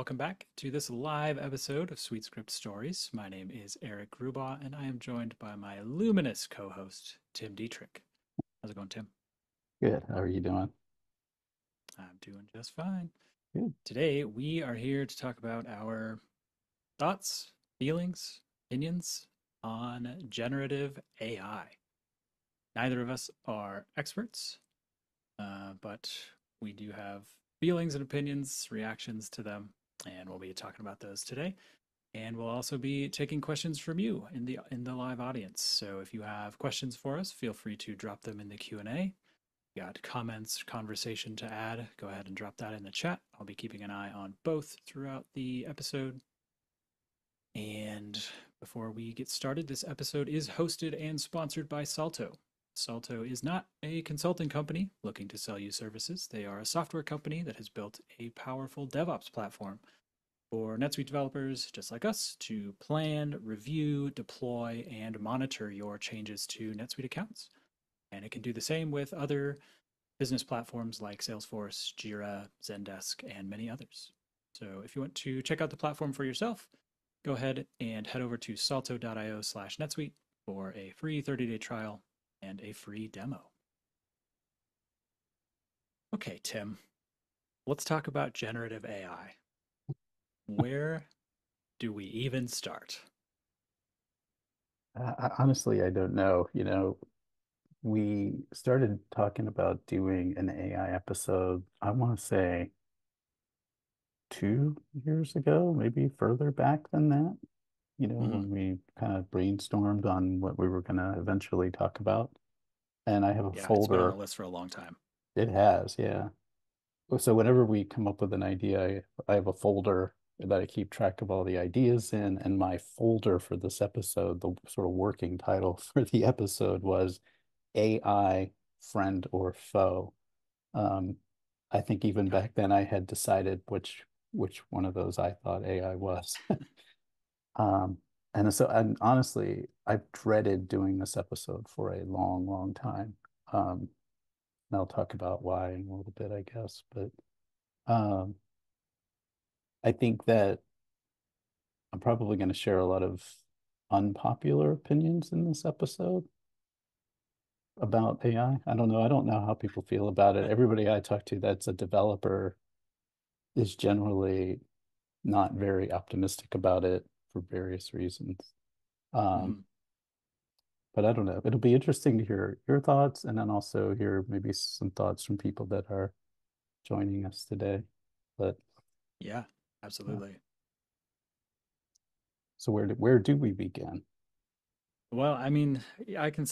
welcome back to this live episode of SuiteScript Stories. My name is Eric Grubaugh, and I am joined by my luminous co-host, Tim Dietrich. How's it going, Tim? Good. How are you doing? I'm doing just fine. Good. Today, we are here to talk about our thoughts, feelings, opinions on generative AI. Neither of us are experts, but we do have feelings and opinions, reactions to them, and we'll be talking about those today. And we'll also be taking questions from you in the live audience. So if you have questions for us, feel free to drop them in the Q&A. Got comments, conversation to add, go ahead and drop that in the chat. I'll be keeping an eye on both throughout the episode. And before we get started, this episode is hosted and sponsored by Salto. Salto is not a consulting company looking to sell you services. They are a software company that has built a powerful DevOps platform for NetSuite developers just like us to plan, review, deploy, and monitor your changes to NetSuite accounts. And it can do the same with other business platforms like Salesforce, Jira, Zendesk, and many others. So if you want to check out the platform for yourself, go ahead and head over to salto.io/NetSuite for a free 30-day trial and a free demo. Okay, Tim, let's talk about generative AI. Where do we even start? Honestly, I don't know. We started talking about doing an AI episode, I want to say 2 years ago, maybe further back than that, Mm-hmm. when we kind of brainstormed on what we were going to eventually talk about. And I have a Yeah, it's been on our folder. list for a long time. It has, yeah. So whenever we come up with an idea, I have a folder that I keep track of all the ideas in, and my folder for this episode, the sort of working title for the episode was AI friend or foe. Um, I think even Got back then I had decided which one of those I thought AI was. Um, and honestly, I've dreaded doing this episode for a long, long time. Um, and I'll talk about why in a little bit, I guess. But um, I think that I'm probably going to share a lot of unpopular opinions in this episode about AI. I don't know. I don't know how people feel about it. it. Everybody I talk to that's a developer is generally not very optimistic about it for various reasons. Um, Mm-hmm. but I don't know. It'll be interesting to hear your thoughts and then also hear maybe some thoughts from people that are joining us today. But Yeah, yeah. absolutely. So where do we begin? Well, I mean, I can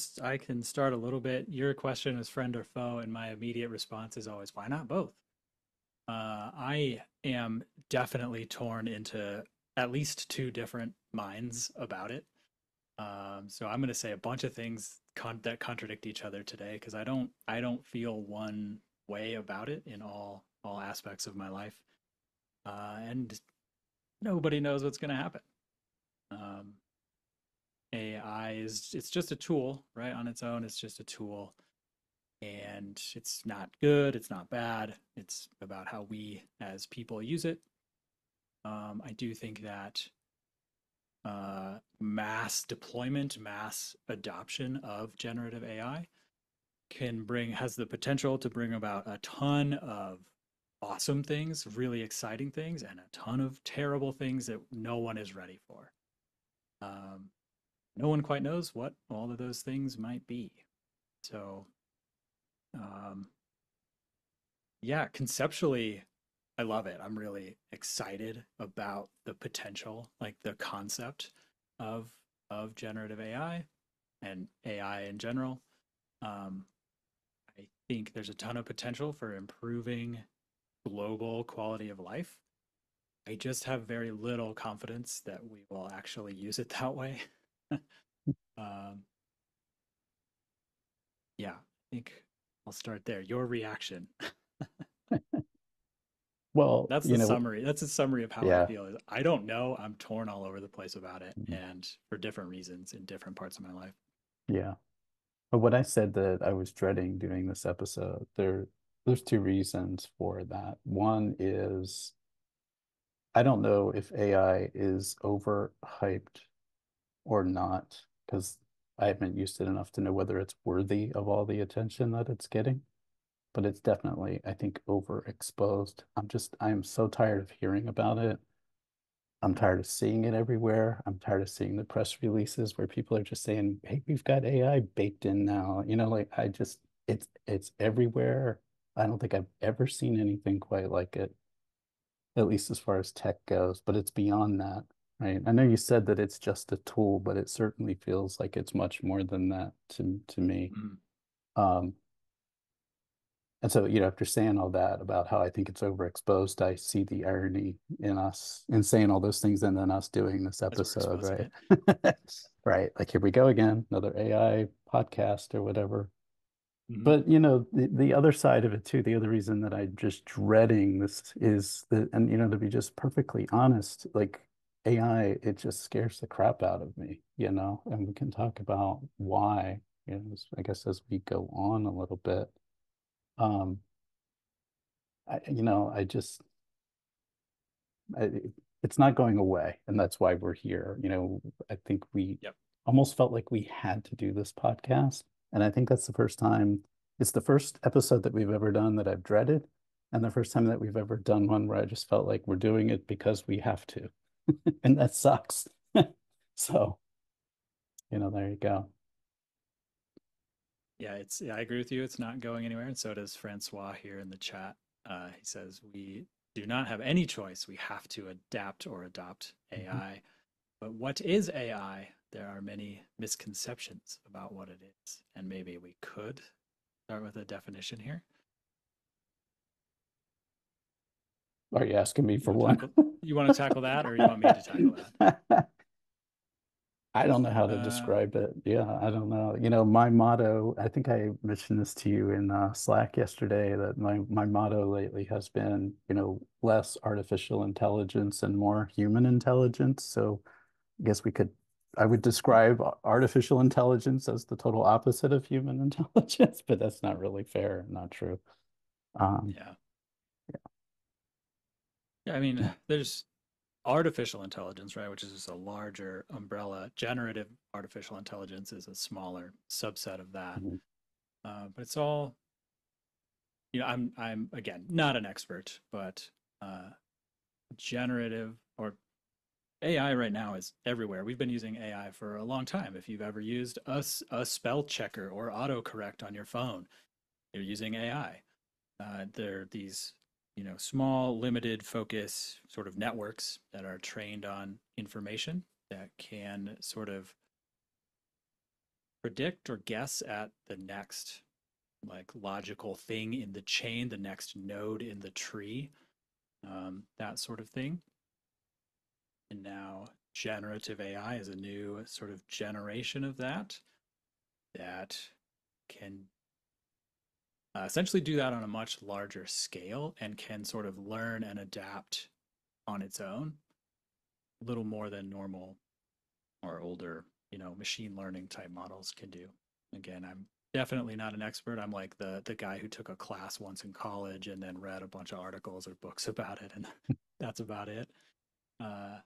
start a little bit. Your question is friend or foe, and my immediate response is always, why not both? I am definitely torn into at least two different minds about it. So I'm going to say a bunch of things that contradict each other today because I don't feel one way about it in all aspects of my life, and nobody knows what's going to happen. Um, AI is it's just a tool, right? On its own, it's just a tool, and it's not good, it's not bad. It's about how we as people use it. I do think that mass deployment, mass adoption of generative AI has the potential to bring about a ton of awesome things, really exciting things, and a ton of terrible things that no one is ready for. Um, no one quite knows what all of those things might be. So, um, yeah, conceptually, I love it. I'm really excited about the potential, like the concept of generative AI and AI in general. Um, I think there's a ton of potential for improving global quality of life. I just have very little confidence that we will actually use it that way. um, yeah, I think I'll start there. Your reaction. Well, That's the summary. That's a summary of how I yeah, feel. I don't know. I'm torn all over the place about it, and for different reasons in different parts of my life. yeah. But when I said that I was dreading doing this episode, there's two reasons for that. One is I don't know if AI is overhyped or not, because I haven't used it enough to know whether it's worthy of all the attention that it's getting. But it's definitely, I think, overexposed. I am so tired of hearing about it. I'm tired of seeing it everywhere. I'm tired of seeing the press releases where people are just saying, "Hey, we've got AI baked in now." Like it's everywhere. I don't think I've ever seen anything quite like it, at least as far as tech goes, but it's beyond that, right? I know you said that it's just a tool, but it certainly feels like it's much more than that to me. Mm, Um, and so, after saying all that about how I think it's overexposed, I see the irony in us in saying all those things and then us doing this as we're episode, exposing right? it. Right. Like here we go again, another AI podcast or whatever. Hmm. But the other side of it too, the other reason that I'm just dreading this is that, and to be just perfectly honest, like AI, it just scares the crap out of me, and we can talk about why, I guess as we go on a little bit. Um, I just, I, it's not going away, and that's why we're here. I think we Yep. almost felt like we had to do this podcast, and I think that's the first time. It's the first episode that we've ever done that I've dreaded, and the first time that we've ever done one where I just felt like we're doing it because we have to, and that sucks. So, there you go. Yeah, I agree with you. It's not going anywhere, and so does Francois here in the chat. He says we do not have any choice. We have to adapt or adopt Mhm. AI. But what is AI? There are many misconceptions about what it is, and maybe we could start with a definition here. Are you asking me You for want to one? tackle? You want to tackle that, or you want me to tackle that? I don't know how to Uh, describe it. Yeah, I don't know. My motto, I think I mentioned this to you in Slack yesterday, that my motto lately has been, less artificial intelligence and more human intelligence. So I guess I would describe artificial intelligence as the total opposite of human intelligence, but that's not really fair and not true. Um, yeah, yeah. I mean, yeah. there's artificial intelligence, right, which is just a larger umbrella. Generative artificial intelligence is a smaller subset of that. Mhm. But it's all, I'm again not an expert, but uh, generative or AI right now is everywhere. We've been using AI for a long time. If you've ever used a spell checker or autocorrect on your phone, you're using AI. There are these, small, limited focus sort of networks that are trained on information that can sort of predict or guess at the next like logical thing in the chain, the next node in the tree, that sort of thing. And now generative AI is a new sort of generation of that can essentially do that on a much larger scale and can sort of learn and adapt on its own a little more than normal or older, machine learning type models can do. Again, I'm definitely not an expert. I'm like the guy who took a class once in college and then read a bunch of articles or books about it, and that's about it. Uh,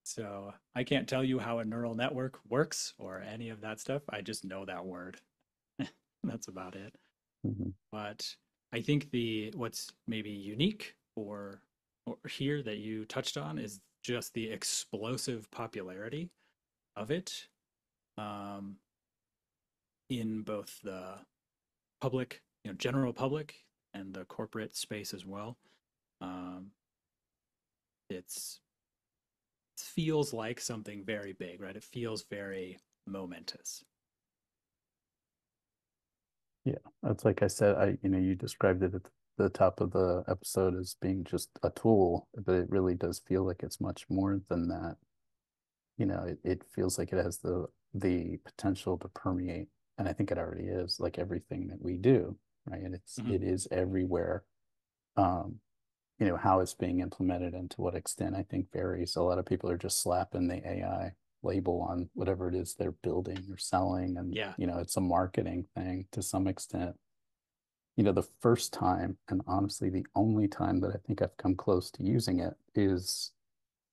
so I can't tell you how a neural network works or any of that stuff. I just know that word. That's about it. Mhm. But I think the what's maybe unique or here that you touched on is just the explosive popularity of it, um, in both the public, general public and the corporate space as well. Um, it's it feels like something very big, right? It feels very momentous. Yeah, that's like I said, you described it at the top of the episode as being just a tool, but it really does feel like it's much more than that. It feels like it has the potential to permeate, and I think it already is, like everything that we do, right? And Mm-hmm. it is everywhere. Um, how it's being implemented and to what extent I think varies. A lot of people are just slapping the AI label on whatever it is they're building or selling, and Yeah, it's a marketing thing to some extent. the first time, and honestly, the only time that I think I've come close to using it is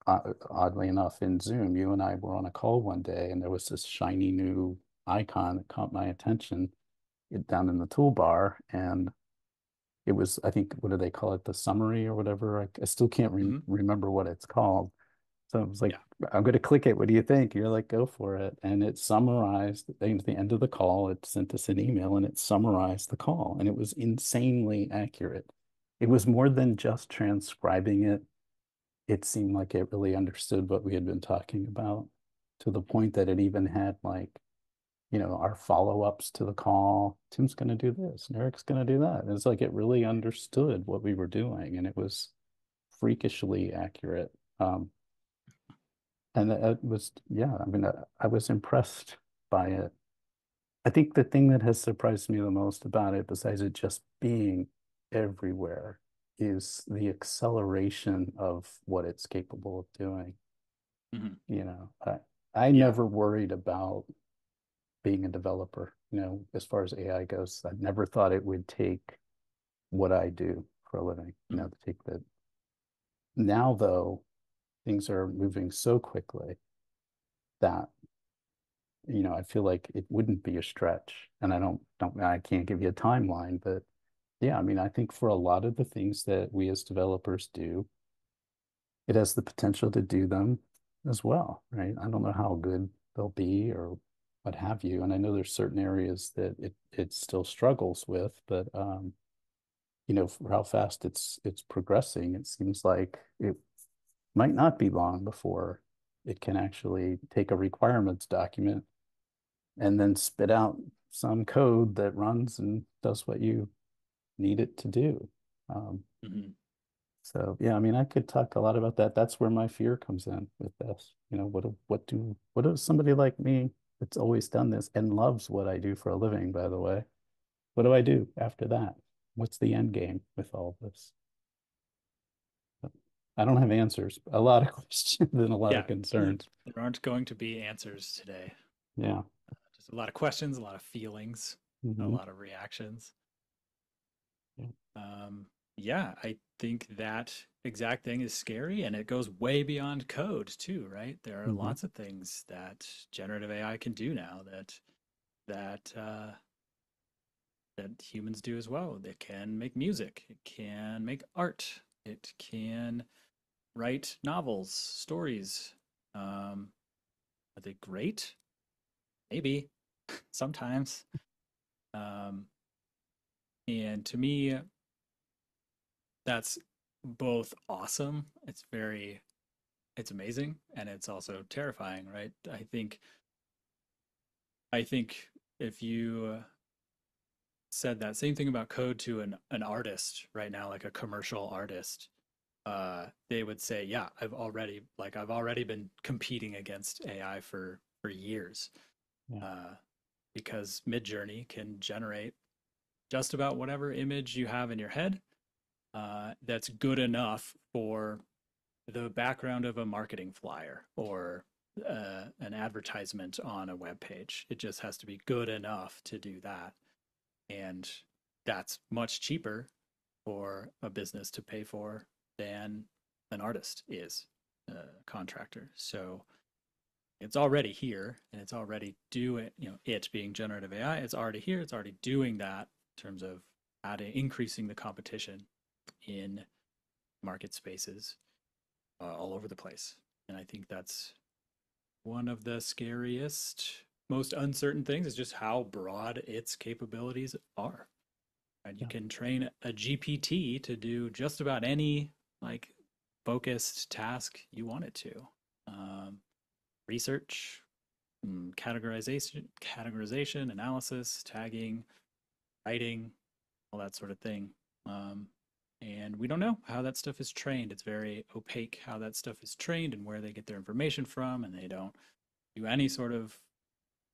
oddly enough in Zoom. You and I were on a call one day, and there was this shiny new icon that caught my attention down in the toolbar, and it was, I think, what do they call it? The summary or whatever. I still can't Hmm. remember what it's called. So I was like, Yeah. I'm going to click it. What do you think? You're like, go for it. And it summarized at the end of the call. It sent us an email and it summarized the call. And it was insanely accurate. It was more than just transcribing it. It seemed like it really understood what we had been talking about to the point that it even had like, our follow-ups to the call. Tim's going to do this, and Eric's going to do that. It's like it really understood what we were doing, and it was freakishly accurate. And it was, yeah, I mean, I was impressed by it. I think the thing that has surprised me the most about it, besides it just being everywhere, is the acceleration of what it's capable of doing. Hmm. I Yeah. never worried about being a developer, as far as AI goes. I never thought it would take what I do for a living, Hmm. to take that. Now, though, things are moving so quickly that I feel like it wouldn't be a stretch. And I can't give you a timeline, but yeah, I mean, I think for a lot of the things that we as developers do, it has the potential to do them as well, right? I don't know how good they'll be or what have you. And I know there's certain areas that it still struggles with, but for how fast it's progressing, it seems like it might not be long before it can actually take a requirements document and then spit out some code that runs and does what you need it to do. Um, Hmm. so yeah, I mean, I could talk a lot about that. That's where my fear comes in with this. What does somebody like me that's always done this and loves what I do for a living, by the way, what do I do after that? What's the end game with all this? I don't have answers. A lot of questions and a lot of Yeah. concerns. There aren't going to be answers today. Yeah. Just a lot of questions, a lot of feelings, a Hmm. lot of reactions. Yeah. Um, yeah, I think that exact thing is scary and it goes way beyond code too, right? There are Hmm. lots of things that generative AI can do now that that humans do as well. It can make music, it can make art, it can write novels, stories. Um, are they great? Maybe sometimes. Um, and to me, that's both awesome. It's amazing, and it's also terrifying, right? I think if you said that same thing about code to an artist right now, like a commercial artist, they would say, "Yeah, I've already been competing against AI for years, Yeah. uh, because Midjourney can generate just about whatever image you have in your head, that's good enough for the background of a marketing flyer or an advertisement on a web page. It just has to be good enough to do that. And that's much cheaper for a business to pay for than an artist is, a contractor. So it's already here and it's already doing, it being generative AI, it's already here. It's already doing that in terms of increasing the competition in market spaces all over the place. And I think that's one of the scariest, most uncertain things is just how broad its capabilities are. And you Yeah. can train a GPT to do just about any like focused task you want it to. Um, Research, categorization, analysis, tagging, writing, all that sort of thing. Um, and we don't know how that stuff is trained. It's very opaque how that stuff is trained and where they get their information from, and they don't do any sort of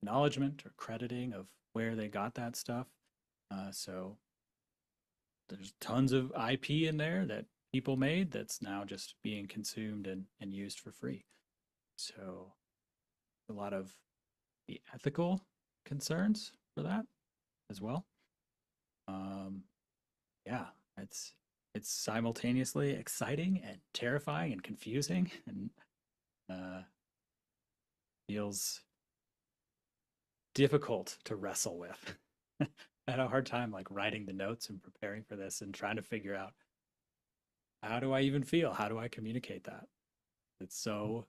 acknowledgement or crediting of where they got that stuff. So there's tons of IP in there that people made that's now just being consumed and used for free. So a lot of the ethical concerns for that as well. Yeah, it's it's simultaneously exciting and terrifying and confusing and uh, feels difficult to wrestle with. I had a hard time like writing the notes and preparing for this and trying to figure out how do I even feel? How do I communicate that? It's so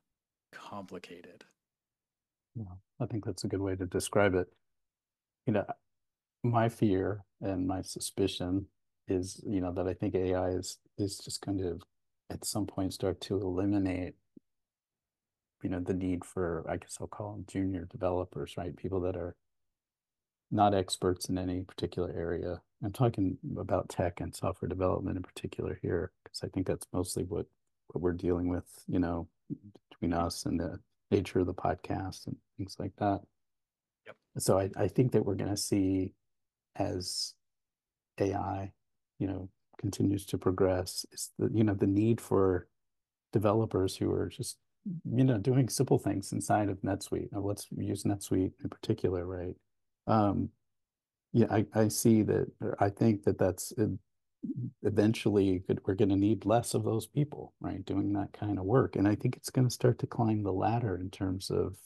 complicated. Yeah, I think that's a good way to describe it. You know, my fear and my suspicion is, that I think AI is just going to at some point start to eliminate, the need for, I guess I'll call them junior developers, right? People that are not experts in any particular area. I'm talking about tech and software development in particular here, because I think that's mostly what we're dealing with, between Mhm. us and the nature of the podcast and things like that. Yep. So I think that we're going to see as AI, continues to progress, is the need for developers who are just, doing simple things inside of NetSuite. Now, let's use NetSuite in particular, right? Um, yeah, I see that, or I think that that's eventually we're going to need less of those people, right, doing that kind of work. And I think it's going to start to climb the ladder in terms of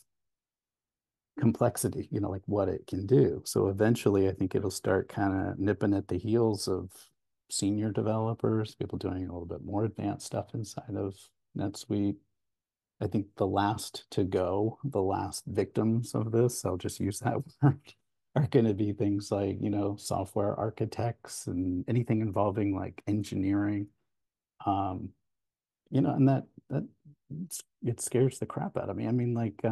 complexity, like what it can do. So eventually, I think it'll start kind of nipping at the heels of senior developers, people doing a little bit more advanced stuff inside of NetSuite. I think the last to go, the last victims of this, I'll just use that word, are going to be things like, software architects and anything involving like engineering. Um, and that it scares the crap out of me. I mean, like,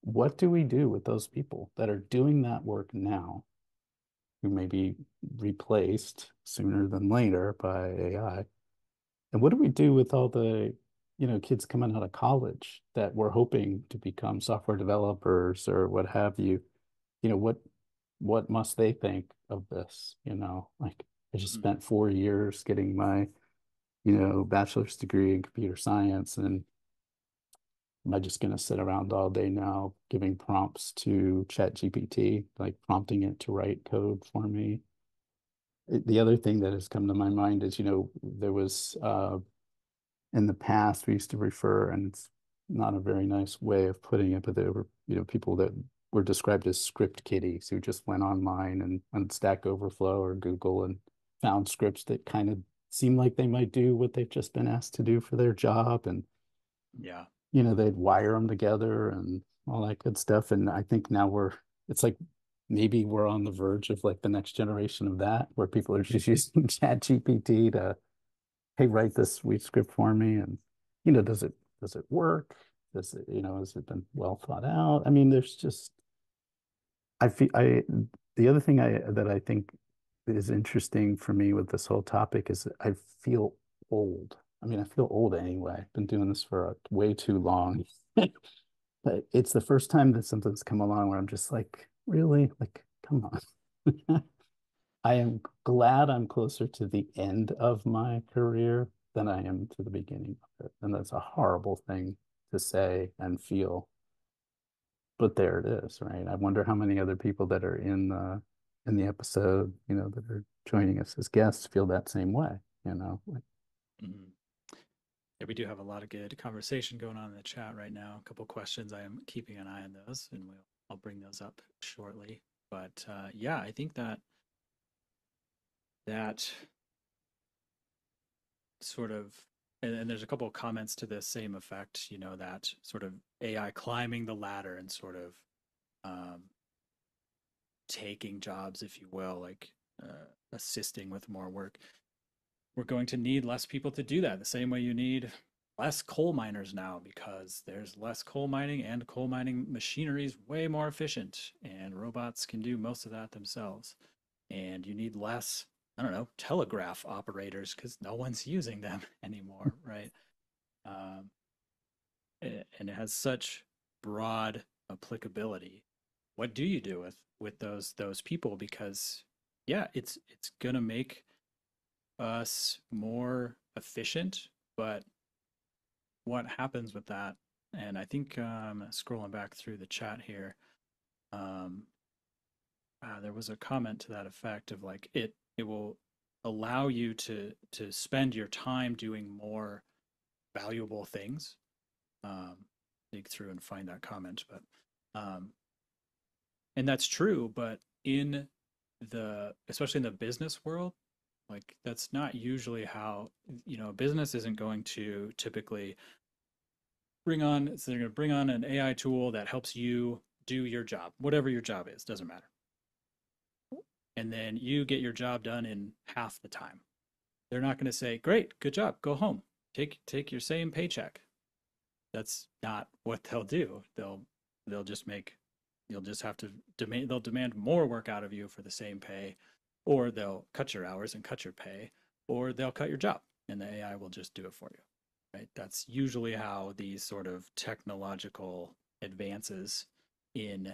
what do we do with those people that are doing that work now, who may be replaced sooner than later by AI? And what do we do with all the, kids coming out of college that were hoping to become software developers or what have you? You know, what must they think of this? Like I just Mhm. spent 4 years getting my, bachelor's degree in computer science, and am I just going to sit around all day now giving prompts to Chat GPT, like prompting it to write code for me? The other thing that has come to my mind is, there was in the past we used to refer, and it's not a very nice way of putting it, but there were, people that were described as script kiddies who just went online and on Stack Overflow or Google and found scripts that kind of seem like they might do what they've just been asked to do for their job. And, Yeah. they'd wire them together and all that good stuff. And I think now it's like maybe we're on the verge of like the next generation of that, where people are just using Chat GPT to, hey, write this sweet script for me. And, does it work? Does it, has it been well thought out? I mean, there's just, the other thing that I think is interesting for me with this whole topic is that I feel old. I mean, I feel old anyway. I've been doing this for way too long. But it's the first time that something's come along where I'm just like, really? Like, come on. I am glad I'm closer to the end of my career than I am to the beginning of it. And that's a horrible thing to say and feel, but there it is, right? I wonder how many other people that are in the episode, that are joining us as guests feel that same way, like, Mhm. Yeah, we do have a lot of good conversation going on in the chat right now. A couple questions. I am keeping an eye on those, and I'll bring those up shortly. But yeah, I think that sort of, and there's a couple of comments to this same effect. That sort of AI climbing the ladder and sort of um, taking jobs, if you will, like assisting with more work. We're going to need less people to do that. The same way you need less coal miners now because there's less coal mining and coal mining machinery is way more efficient and robots can do most of that themselves. And you need less, I don't know, telegraph operators because no one's using them anymore, right? Um, and it has such broad applicability. What do you do with those people? Because yeah, it's gonna make us more efficient, but what happens with that? And I think scrolling back through the chat here, um, there was a comment to that effect of like it will allow you to spend your time doing more valuable things. Dig through and find that comment, but um, and that's true. But in the especially in the business world, like that's not usually how a business isn't going to typically bring on. So they're going to bring on an AI tool that helps you do your job, whatever your job is, doesn't matter, and then you get your job done in half the time. They're not going to say, "Great, good job, go home, take your same paycheck." That's not what they'll do. They'll just make you'll just have to demand they'll demand more work out of you for the same pay, or they'll cut your hours and cut your pay, or they'll cut your job and the AI will just do it for you. Right? That's usually how these sort of technological advances in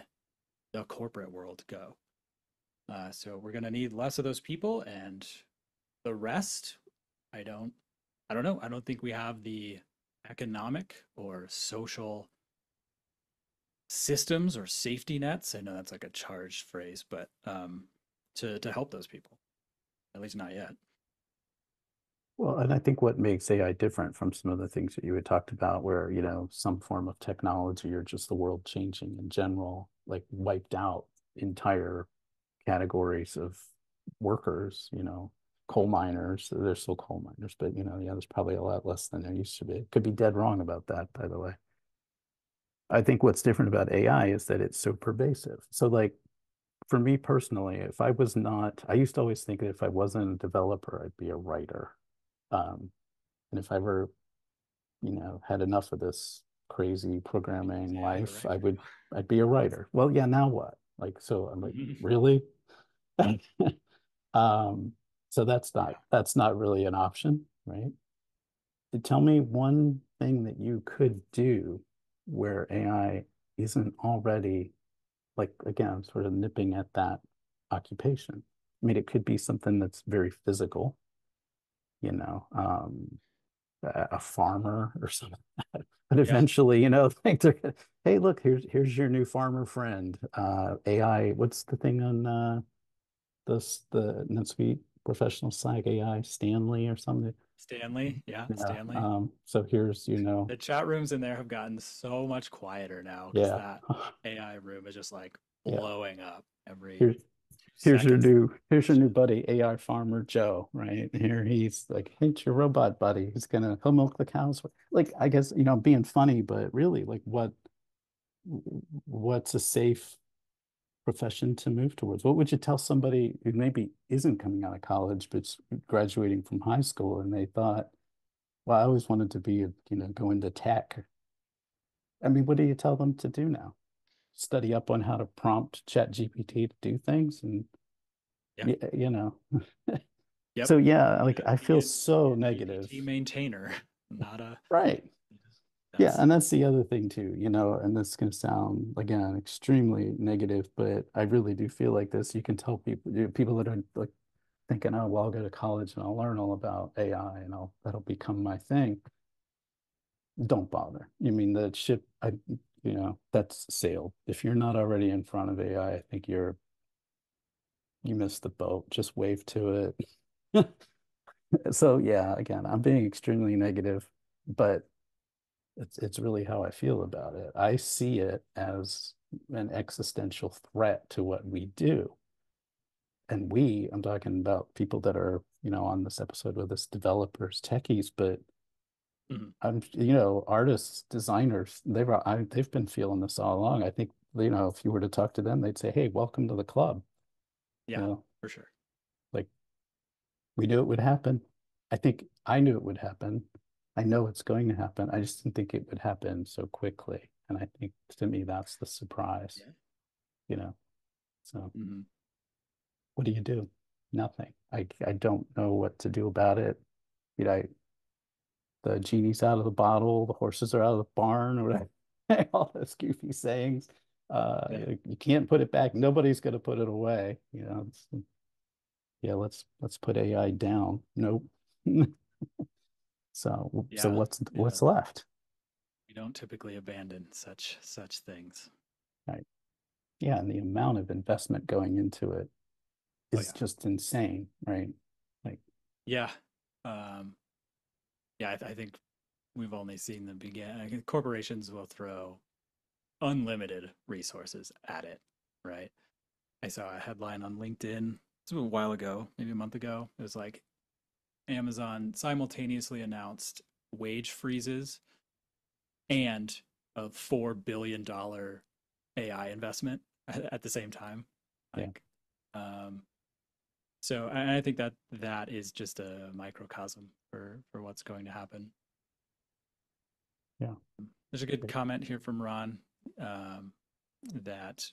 the corporate world go. So we're going to need less of those people, and the rest, I don't, I don't know. I don't think we have the economic or social systems or safety nets. I know that's like a charged phrase, but to help those people, at least not yet. Well, and I think what makes AI different from some of the things that you had talked about, where, some form of technology or just the world changing in general, like wiped out entire categories of workers, coal miners. They're still coal miners, but, yeah, there's probably a lot less than there used to be. Could be dead wrong about that, by the way. I think what's different about AI is that it's so pervasive. So, like, for me personally, if I was not, I used to always think that if I wasn't a developer, I'd be a writer. Um, and if I ever, had enough of this crazy programming Use AI to life, write for you. I'd be a writer. Well, yeah, now what? Like, so I'm like, Mhm. really? Um, so Yeah. that's not really an option, right? Tell me one thing that you could do where AI isn't already, like, again, sort of nipping at that occupation. I mean, it could be something that's very physical, you know, um, a farmer or something. But Yeah. eventually, like they're gonna, hey, look, here's your new farmer friend. AI, what's the thing on the NetSuite professional site, AI Stanley or something? Stanley. Yeah. Yeah. Stanley. So here's, The chat rooms in there have gotten so much quieter now because yeah, that AI room is just like yeah. blowing up every Here's 2 seconds. here's your new buddy, AI farmer Joe, right? Here he's like, hey, it's your robot buddy. He'll milk the cows. Like, I guess, being funny, but really, like, what's a safe profession to move towards? What would you tell somebody who maybe isn't coming out of college but's graduating from high school and they thought, well, I always wanted to be, go into tech. I mean, what do you tell them to do now? Study up on how to prompt Chat GPT to do things, and Yeah. you know. Yep. So yeah, like I Be feel be so a negative. GPT maintainer, not a. Right. Yeah, That's and that's the other thing too, and this is going to sound again extremely negative, but I really do feel like this. You can tell people that are like thinking, oh, well, I'll go to college and I'll learn all about AI and that'll become my thing. Don't bother. You mean the ship, that's sailed. If you're not already in front of AI, I think you missed the boat. Just wave to it. So yeah, again, I'm being extremely negative, but it's really how I feel about it. I see it as an existential threat to what we do. And I'm talking about people that are, on this episode with us, developers, techies, but mhm. artists, designers, they've been feeling this all along. I think, if you were to talk to them, they'd say, hey, welcome to the club. You Yeah, know, for sure. like we knew it would happen. I think I knew it would happen. I know it's going to happen. I just didn't think it would happen so quickly. And I think to me, that's the surprise, Yeah. you know. So Hmm. what do you do? Nothing. I don't know what to do about it. The genie's out of the bottle, the horses are out of the barn, or whatever. All those goofy sayings. Yeah. You can't put it back. Nobody's going to put it away. Yeah, let's put AI down. Nope. So Yeah. Yeah. what's left? We don't typically abandon such things. Right. Yeah, and the amount of investment going into it Oh is yeah. just insane, right? Like Yeah. Um, yeah, I think we've only seen the begin. I think corporations will throw unlimited resources at it, right? I saw a headline on LinkedIn. This was a while ago, maybe a month ago. It was like Amazon simultaneously announced wage freezes and a $4 billion AI investment at the same time. Yeah, Like, um, so I think that that is just a microcosm for what's going to happen. yeah, There's a good great. comment here from Ron um, that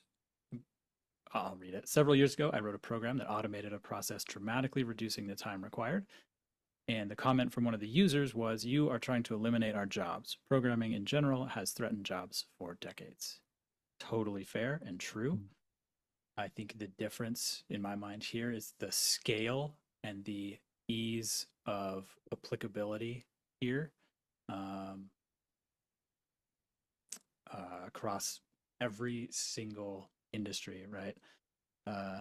I'll read it. Several years ago, I wrote a program that automated a process, dramatically reducing the time required. And the comment from one of the users was, "You are trying to eliminate our jobs. Programming in general has threatened jobs for decades." Totally fair and true. Mm. I think the difference in my mind here is the scale and the ease of applicability here um, across every single industry, right? Uh,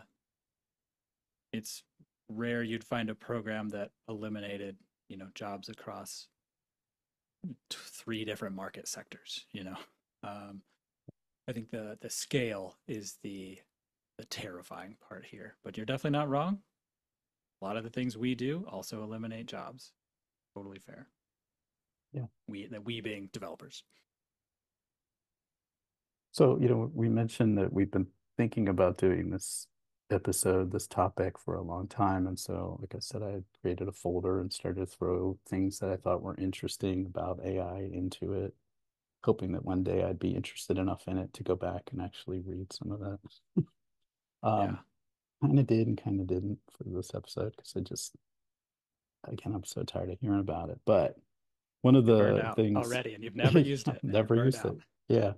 it's rare you'd find a program that eliminated, jobs across three different market sectors. I think the scale is the terrifying part here. But you're definitely not wrong. A lot of the things we do also eliminate jobs. Totally fair. Yeah. We being developers. So, we mentioned that we've been thinking about doing this episode, this topic for a long time. And so, like I said, I created a folder and started to throw things that I thought were interesting about AI into it, hoping that one day I'd be interested enough in it to go back and actually read some of that. Yeah. Um, Kind of did and kind of didn't for this episode because again, I'm so tired of hearing about it. But one of You're burned the out things, already and you've never used I've it and you're never burned used out. it. Yeah.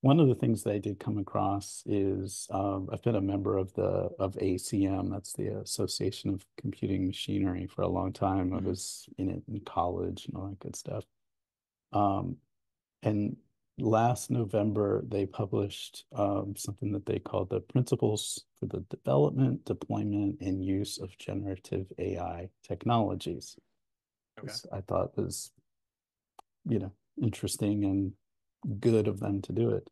One of the things that I did come across is I've been a member of ACM, that's the Association of Computing Machinery, for a long time. I Mm-hmm. was in it in college and all that good stuff. Um, and last November, they published something that they called the Principles for the Development, Deployment, and Use of Generative AI Technologies. Okay. This I thought was, interesting and good of them to do it.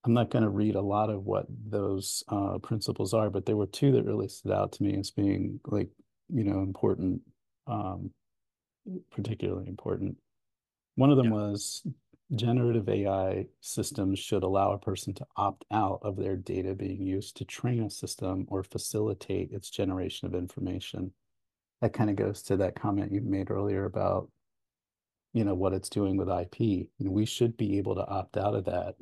I'm not going to read a lot of what those principles are, but there were two that really stood out to me as being like, important, um, particularly important. One of them Yeah. was generative AI systems should allow a person to opt out of their data being used to train a system or facilitate its generation of information. That kind of goes to that comment you made earlier about, what it's doing with IP. We should be able to opt out of that,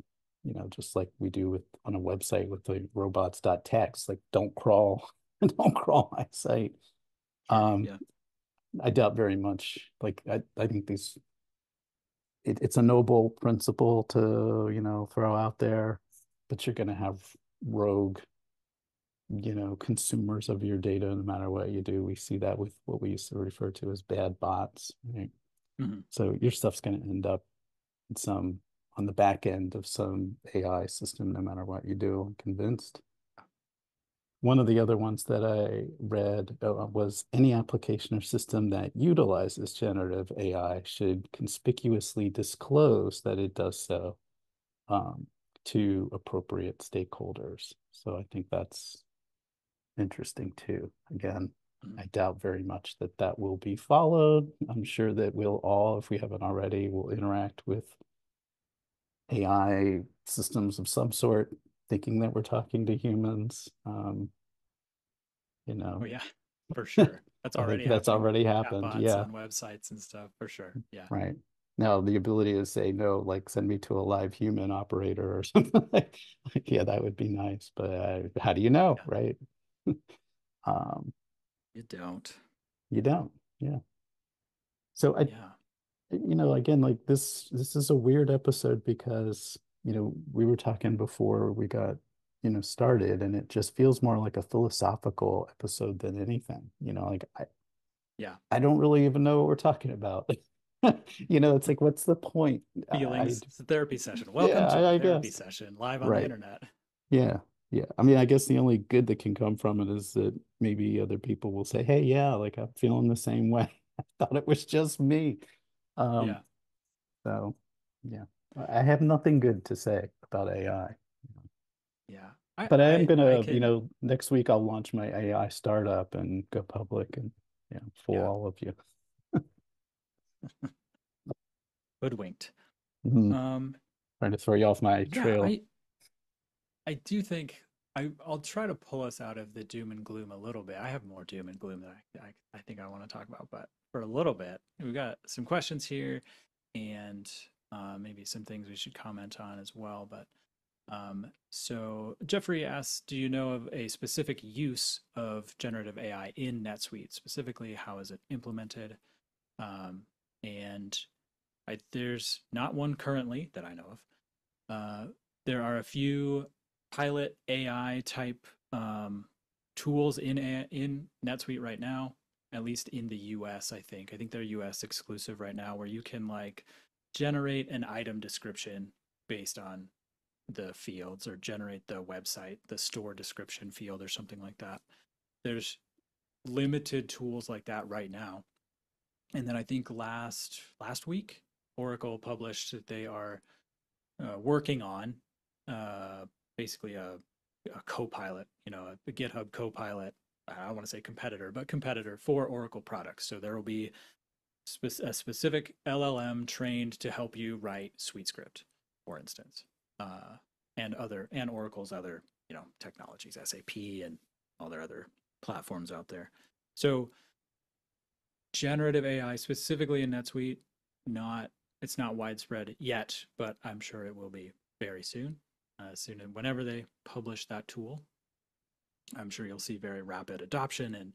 just like we do with on a website with the robots.txt, like don't crawl, don't crawl my site. Sure. Um, Yeah. I doubt very much. Like I think it's a noble principle to, throw out there, but you're going to have rogue, consumers of your data no matter what you do. We see that with what we used to refer to as bad bots, right? Mm-hmm. So your stuff's going to end up in some on the back end of some AI system, no matter what you do. I'm convinced. One of the other ones that I read was any application or system that utilizes generative AI should conspicuously disclose that it does so um, to appropriate stakeholders. So I think that's interesting too. Again, Mm-hmm. I doubt very much that that will be followed. I'm sure that we'll all, if we haven't already, will interact with AI systems of some sort, thinking that we're talking to humans. You Oh know, yeah, for sure. That's I think already that's happening with already happened. chatbots Yeah, on websites and stuff, for sure. Yeah. right. Now the ability to say no, like send me to a live human operator or something like yeah, that would be nice. But how do you know, Yeah. right? Um, You don't. you don't. Yeah. So Yeah. again, like this is a weird episode because, we were talking before we got, started, and it just feels more like a philosophical episode than anything. Like Yeah. I don't really even know what we're talking about. It's like, what's the point? Feelings. It's a therapy session. Yeah, Welcome to a I therapy guess. session live on the Right. internet. Yeah. Yeah. I mean, I guess the only good that can come from it is that maybe other people will say, hey, yeah, like I'm feeling the same way. I thought it was just me. Um, Yeah, so yeah, I have nothing good to say about AI. yeah. But I am I gonna, can. next week I'll launch my AI startup and go public and fool Yeah, all of you. hoodwinked. Mhm. Um, Trying to throw you off my yeah, trail. I do think I'll try to pull us out of the doom and gloom a little bit. I have more doom and gloom that I think I want to talk about, but for a little bit, we've got some questions here and maybe some things we should comment on as well. But so Jeffrey asks, do you know of a specific use of generative AI in NetSuite? Specifically, how is it implemented? Um, and there's not one currently that I know of. There are a few pilot AI type tools in NetSuite right now, at least in the US, I think. I think they're US exclusive right now, where you can like generate an item description based on the fields or generate the website, the store description field or something like that. There's limited tools like that right now. And then I think last week, Oracle published that they are working on uh, basically a co-pilot, a GitHub co-pilot. I don't want to say competitor, but competitor for Oracle products. So there will be a specific LLM trained to help you write SuiteScript, for instance, uh, and Oracle's other technologies, SAP and all their other platforms out there. So generative AI specifically in NetSuite, not it's not widespread yet, but I'm sure it will be very soon. Soon and whenever they publish that tool, I'm sure you'll see very rapid adoption and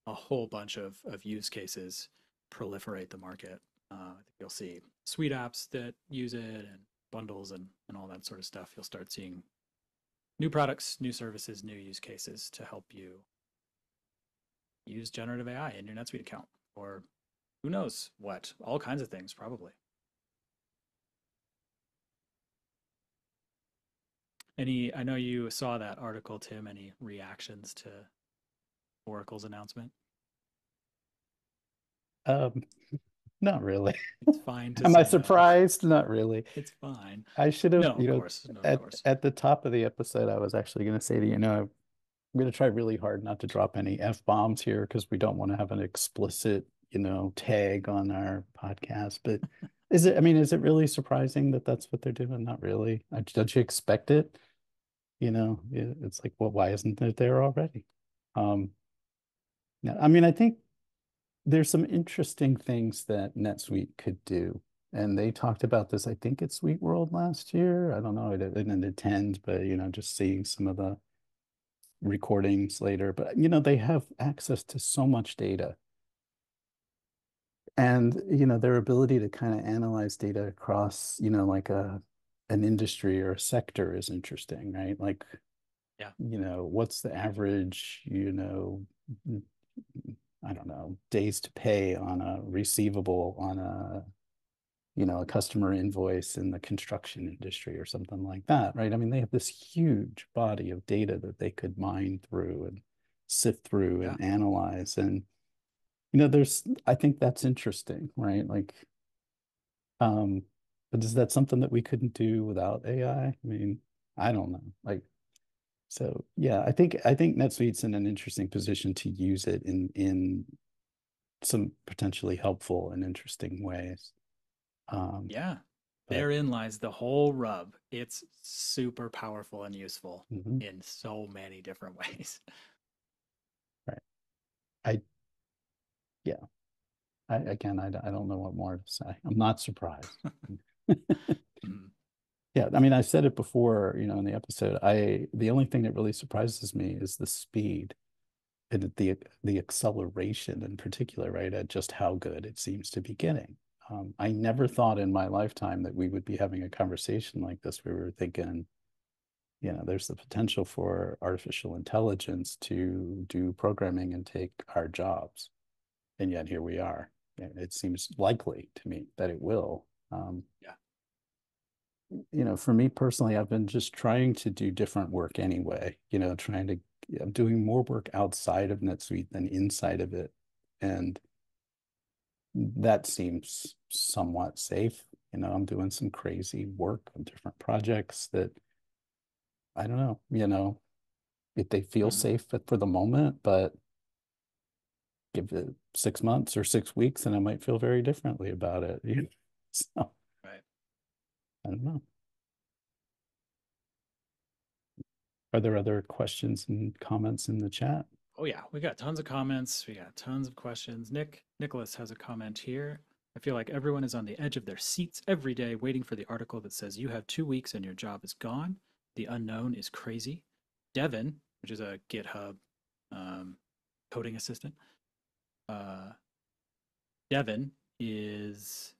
a whole bunch of use cases proliferate the market. I think you'll see suite apps that use it and bundles and all that sort of stuff. You'll start seeing new products, new services, new use cases to help you use generative AI in your NetSuite account or who knows what, all kinds of things probably. I know you saw that article, Tim. Any reactions to Oracle's announcement? Um, Not really. It's fine to Am I say no. surprised? Not really. It's fine. I should have, No, of course. No, of at course. the top of the episode, I was actually going to say to you, I'm going to try really hard not to drop any F-bombs here because we don't want to have an explicit, tag on our podcast. But is it really surprising that that's what they're doing? Not really. Don't you expect it? It's like, well, why isn't it there already? Um, yeah, I mean, I think there's some interesting things that NetSuite could do. And they talked about this, I think, at Suite World last year. I don't know, I didn't attend, but just seeing some of the recordings later. But they have access to so much data. And their ability to kind of analyze data across, like an industry or a sector is interesting, right? Like, Yeah. what's the average, I don't know, days to pay on a receivable on a customer invoice in the construction industry or something like that, right? I mean, they have this huge body of data that they could mine through and sift through Yeah. and analyze. And, I think that's interesting, right? Like, um, but is that something that we couldn't do without AI? I mean, I don't know. Like, so yeah, I think NetSuite's in an interesting position to use it in some potentially helpful and interesting ways. Um, Yeah. but Therein lies the whole rub. It's super powerful and useful mhm, in so many different ways. right. I Yeah. I don't know what more to say. I'm not surprised. Mhm. Yeah, I mean, I said it before, in the episode. The only thing that really surprises me is the speed and the acceleration in particular, right? At just how good it seems to be getting. I never thought in my lifetime that we would be having a conversation like this. We were thinking, there's the potential for artificial intelligence to do programming and take our jobs. And yet here we are. It seems likely to me that it will. Yeah. for me personally, I've been just trying to do different work anyway, I'm doing more work outside of NetSuite than inside of it. And that seems somewhat safe. I'm doing some crazy work on different projects that I don't know, if they feel Mhm. safe for the moment, but give it 6 months or 6 weeks and I might feel very differently about it. So Right. I don't know. Are there other questions and comments in the chat? Oh yeah, we got tons of comments. We got tons of questions. Nicholas has a comment here. I feel like everyone is on the edge of their seats every day waiting for the article that says you have 2 weeks and your job is gone. The unknown is crazy. Devin, which is a GitHub um, coding assistant, uh, Devin is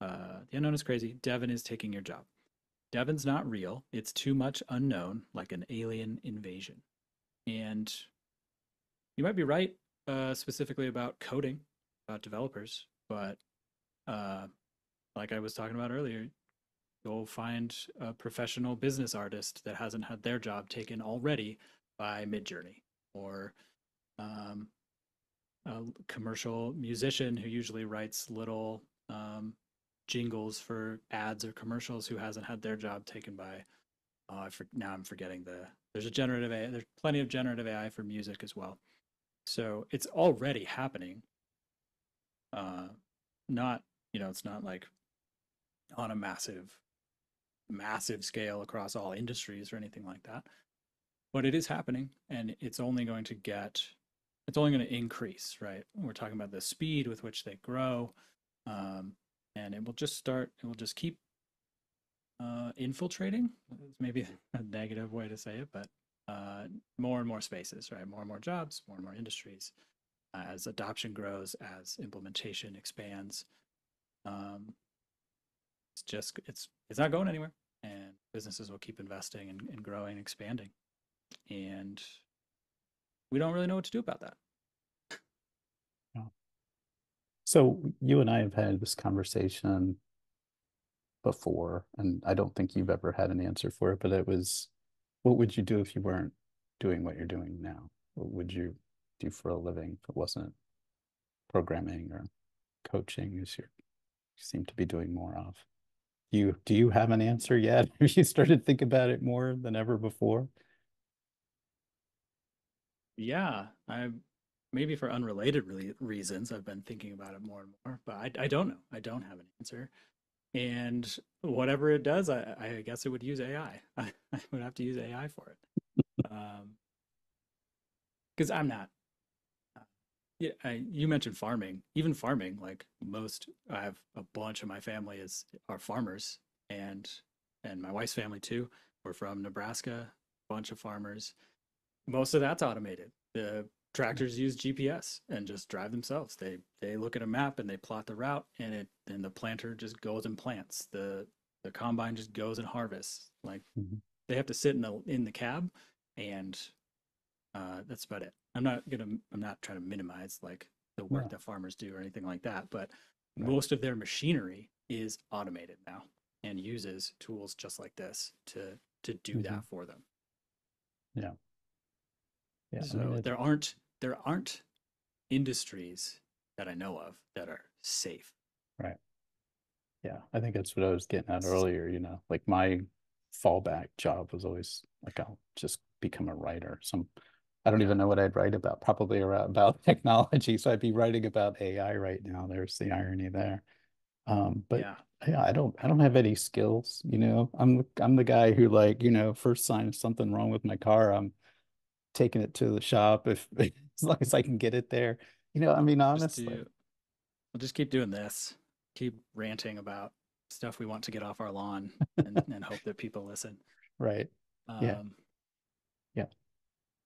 the unknown is crazy. Devin is taking your job. Devin's not real. It's too much unknown, like an alien invasion. And you might be right, specifically about coding, about developers, but uh, like I was talking about earlier, go find a professional business artist that hasn't had their job taken already by Midjourney, or um, a commercial musician who usually writes little jingles for ads or commercials who hasn't had their job taken by. Now I'm forgetting the. There's a generative AI. There's plenty of generative AI for music as well. So it's already happening. Uh, not it's not like on a massive scale across all industries or anything like that, but it is happening, and it's only going to increase, right? We're talking about the speed with which they grow, um, and it will just keep infiltrating. It's maybe a negative way to say it, but more and more spaces, right? More and more jobs, more and more industries. As adoption grows, as implementation expands, um, it's not going anywhere, and businesses will keep investing and growing, and expanding, and we don't really know what to do about that. Yeah. So you and I have had this conversation before, and I don't think you've Mm. ever had an answer for it, but it was, what would you do if you weren't doing what you're doing now? What would you do for a living if it wasn't programming or coaching as you seem to be doing more of? Do you have an answer yet? Have you started to think about it more than ever before? Yeah, I maybe for unrelated reasons I've been thinking about it more and more, but I don't know. I don't have an answer. And whatever it does, I guess it would use AI. I would have to use AI for it. Because I'm not. Yeah, you mentioned farming. Even farming, like most, I have a bunch of my family is are farmers, and my wife's family too. We're from Nebraska, bunch of farmers. Most of that's automated. The tractors use GPS and just drive themselves. They look at a map and they plot the route, and the planter just goes and plants. The combine just goes and harvests. Like Mhm. they have to sit in the cab, and that's about it. I'm not trying to minimize like the work No, that farmers do or anything like that, but right. most of their machinery is automated now and uses tools just like this to do Hmm. that for them. Yeah. Yeah. I mean, So there aren't industries that I know of that are safe. right. Yeah. I think that's what I was getting at earlier, like my fallback job was always like, I'll just become a writer. I don't Yeah, even know what I'd write about, probably around about technology. So I'd be writing about AI right now. There's the irony there. But yeah, yeah, I don't have any skills, I'm the guy who like, first sign of something wrong with my car, I'm taking it to the shop if as long as I can get it there. I mean, just honestly, do. We'll just keep doing this. Keep ranting about stuff we want to get off our lawn and hope that people listen. right. Yeah, Um, yeah,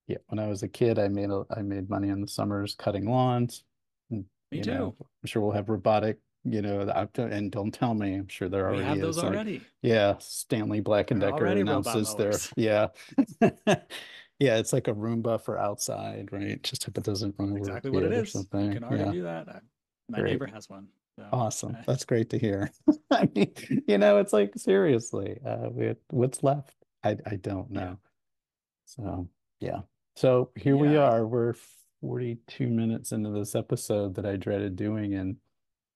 yeah. When I was a kid, I made money in the summers cutting lawns. And, Me too. I'm sure we'll have robotic, and don't tell me, I'm sure there We already have those is like, already. yeah, Stanley Black and There are Decker already robot announces their, mowers. yeah. Yeah, it's like a Roomba for outside, right? Just hope it doesn't run That's over a exactly what it kid or is. You something. can already Yeah, do that. My great. neighbor has one. So, Awesome. That's great to hear. I mean, it's like seriously, what's left? I don't yeah, know. So, yeah. So here we yeah, are. We're 42 minutes into this episode that I dreaded doing, and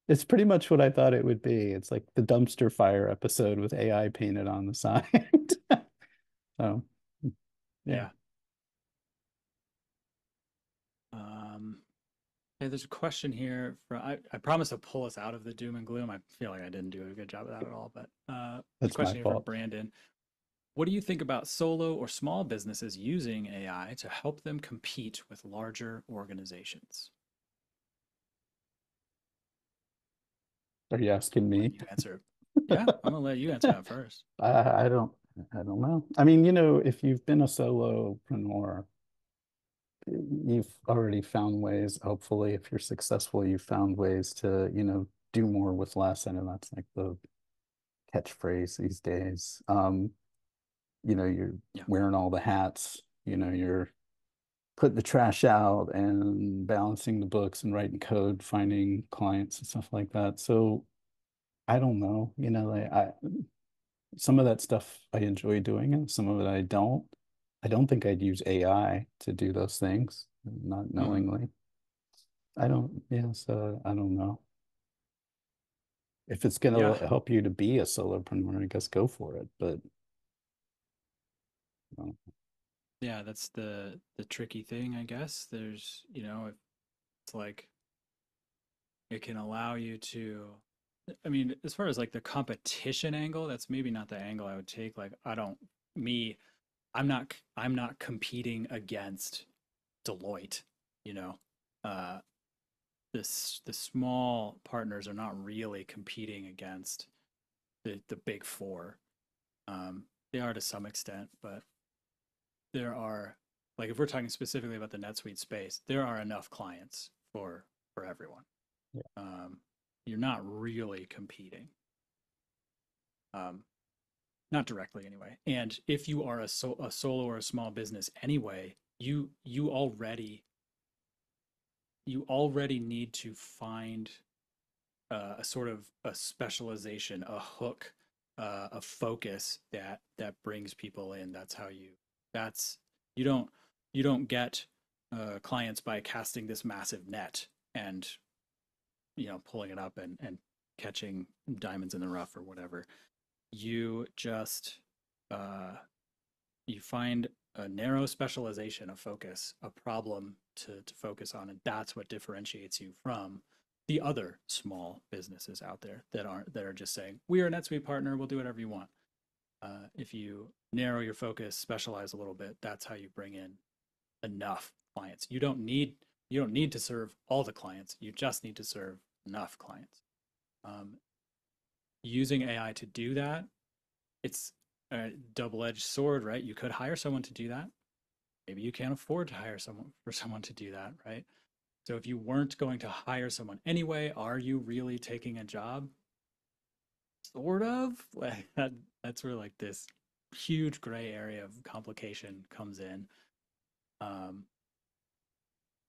it's pretty much what I thought it would be. It's like the dumpster fire episode with AI painted on the side. So, yeah, yeah. Um, Hey, there's a question here from I promise to pull us out of the doom and gloom. I feel like I didn't do a good job of that at all, but there's a that's my question here from fault. Brandon. What do you think about solo or small businesses using AI to help them compete with larger organizations? Are you asking Let me? you answer. Yeah, I'm gonna let you answer that first. I don't I don't know. I mean, if you've been a solopreneur, you've already found ways, hopefully, if you're successful, you've found ways to, do more with less. I know that's like the catchphrase these days. You're Yeah. wearing all the hats, you're putting the trash out and balancing the books and writing code, finding clients and stuff like that. So I don't know, some of that stuff I enjoy doing and some of it I don't. I don't think I'd use AI to do those things, not Hmm. knowingly. I don't, yeah, so I don't know. If it's going Yeah. to help you to be a solopreneur, I guess go for it. But well, Yeah, that's the tricky thing, I guess. There's, it's like it can allow you to I mean, as far as like the competition angle, that's maybe not the angle I would take. Like I don't me I'm not competing against Deloitte, you know. Uh the small partners are not really competing against the big four. They are to some extent, but there are like if we're talking specifically about the NetSuite space, there are enough clients for everyone. yeah, Um, you're not really competing, um, not directly anyway. And if you are a solo or a small business anyway, you already need to find a sort of a specialization, a hook, a focus that brings people in. That's you don't you don't get clients by casting this massive net and pulling it up and catching diamonds in the rough or whatever. You just uh, you find a narrow specialization, a focus, a problem to focus on, and that's what differentiates you from the other small businesses out there that are just saying we are a NetSuite partner, we'll do whatever you want. If you narrow your focus, specialize a little bit, that's how you bring in enough clients. You don't need to serve all the clients. You just need to serve enough clients. Um, Using AI to do that, it's a double-edged sword, right? You could hire someone to do that. Maybe you can't afford to hire someone to do that, right? So if you weren't going to hire someone anyway, are you really taking a job? Sort of. Like that's where like this huge gray area of complication comes in. Um,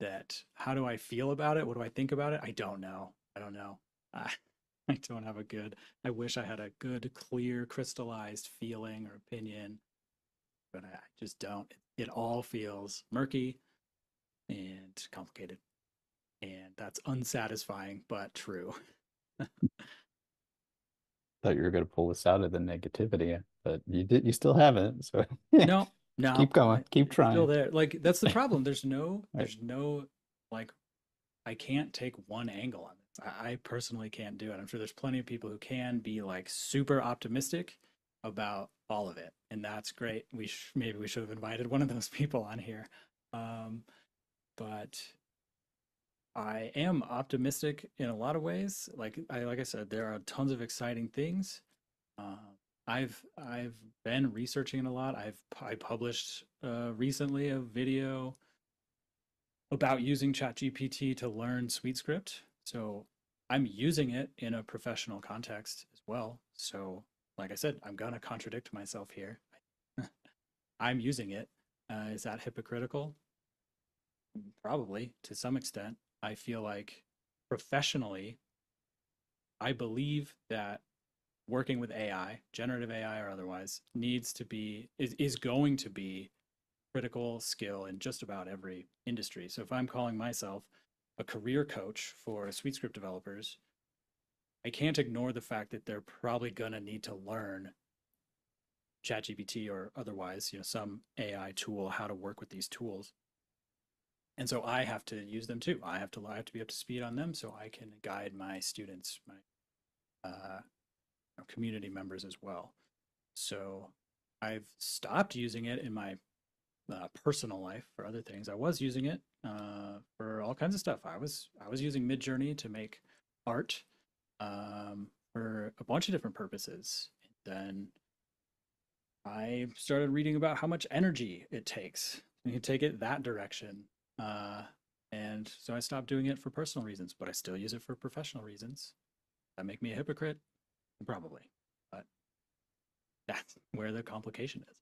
that how do I feel about it? What do I think about it? I don't know. I don't know. I, I don't have a good. I wish I had a good, clear, crystallized feeling or opinion, but I just don't. It all feels murky and complicated, and that's unsatisfying but true. thought you were going to pull us out of the negativity, but you still haven't. So No, just no, keep going, keep it's still trying. there. Like that's the problem. There's no, Right. there's no like I can't take one angle on this. I personally can't do it. I'm sure there's plenty of people who can be like super optimistic about all of it, and that's great. Maybe we should have invited one of those people on here. Um, but I am optimistic in a lot of ways. Like I said, there are tons of exciting things. Uh, I've been researching it a lot. I published recently a video about using ChatGPT to learn SuiteScript. So I'm using it in a professional context as well. So like I said, I'm gonna contradict myself here. I'm using it. Is that hypocritical? Probably to some extent. I feel like professionally, I believe that working with AI, generative AI or otherwise, needs to be is going to be critical skill in just about every industry. So if I'm calling myself a career coach for SuiteScript developers, I can't ignore the fact that they're probably going to need to learn ChatGPT or otherwise, some AI tool, how to work with these tools. And so I have to use them too. I have to be up to speed on them so I can guide my students, my community members as well. So I've stopped using it in my personal life for other things. I was using it for all kinds of stuff. I was using Midjourney to make art for a bunch of different purposes. And then I started reading about how much energy it takes. You can take it that direction. Uh, and so I stopped doing it for personal reasons, but I still use it for professional reasons. That make me a hypocrite? Probably. But that's where the complication is.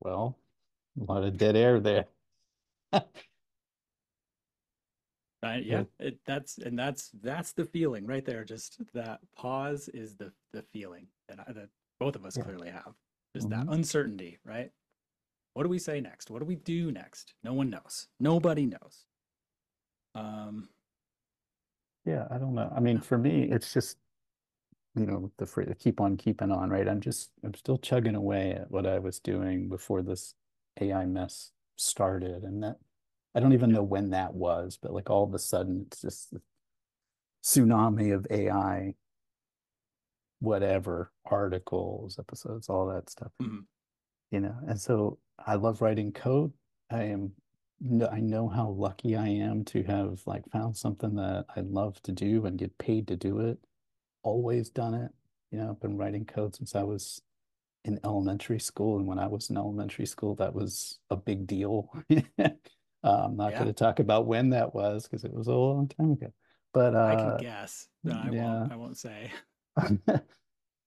Well, a lot of dead air there. Yeah, But that's the feeling right there. Just that pause is the feeling that both of us yeah. clearly have. Just that Hmm. uncertainty, right? What do we say next? What do we do next? No one knows. Nobody knows. Um, Yeah, I don't know. I mean, yeah, for me, it's just, the free, keep on keeping on, right? I'm still chugging away at what I was doing before this AI mess started. And that, I don't even yeah, know when that was, but like all of a sudden, it's just a tsunami of AI, whatever, articles, episodes, all that stuff. mhm, And so I love writing code. I am I know how lucky I am to have like found something that I love to do and get paid to do it. Always done it. I've been writing code since I was in elementary school, and when I was in elementary school, that was a big deal. I'm not going yeah. to talk about when that was because it was a long time ago. But I can guess. No, I won't. yeah. I won't say.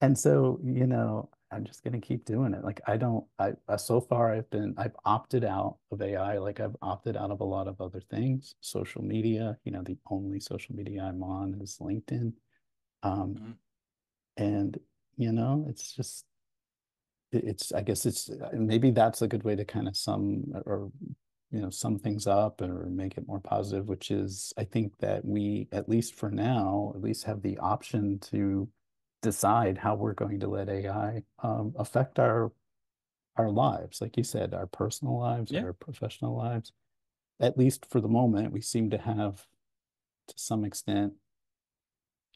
And so, I'm just going to keep doing it. Like, so far I've opted out of AI. Like, I've opted out of a lot of other things, social media. The only social media I'm on is LinkedIn. Um, Mhm. and, it's just, I guess maybe that's a good way to kind of sum things up or make it more positive, which is I think that we, at least for now, at least have the option to decide how we're going to let AI affect our lives. Like you said, our personal lives, Yeah, our professional lives. At least for the moment, we seem to have, to some extent,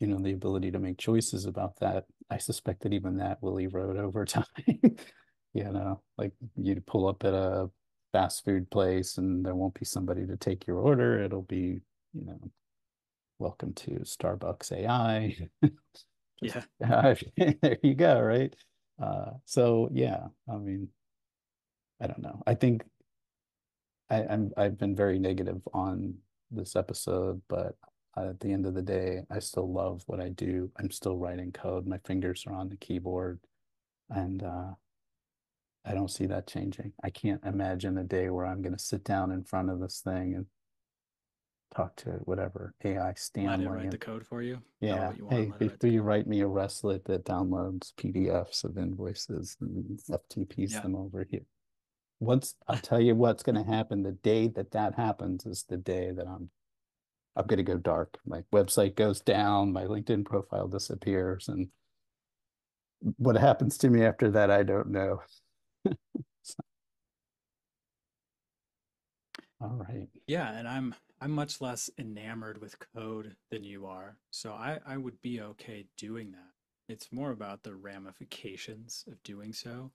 the ability to make choices about that. I suspect that even that will erode over time. Like you pull up at a fast food place and there won't be somebody to take your order. It'll be, you know, welcome to Starbucks AI. Just yeah. there you go, right? So yeah, I mean, I don't know. I think I've been very negative on this episode, but at the end of the day, I still love what I do. I'm still writing code. My fingers are on the keyboard, and I don't see that changing. I can't imagine a day where I'm going to sit down in front of this thing and talk to whatever AI Let it Stanley write and the code for you. Tell it yeah, what you want. hey, Let it write the will you code. write me a Restlet that downloads PDFs of invoices and FTPs Yeah, them over here? Once I'll tell you what's going to happen, the day that that happens is the day that I'm going to go dark. My website goes down, my LinkedIn profile disappears, and what happens to me after that, I don't know. So, all right. yeah. And I'm much less enamored with code than you are, so I would be okay doing that. It's more about the ramifications of doing so.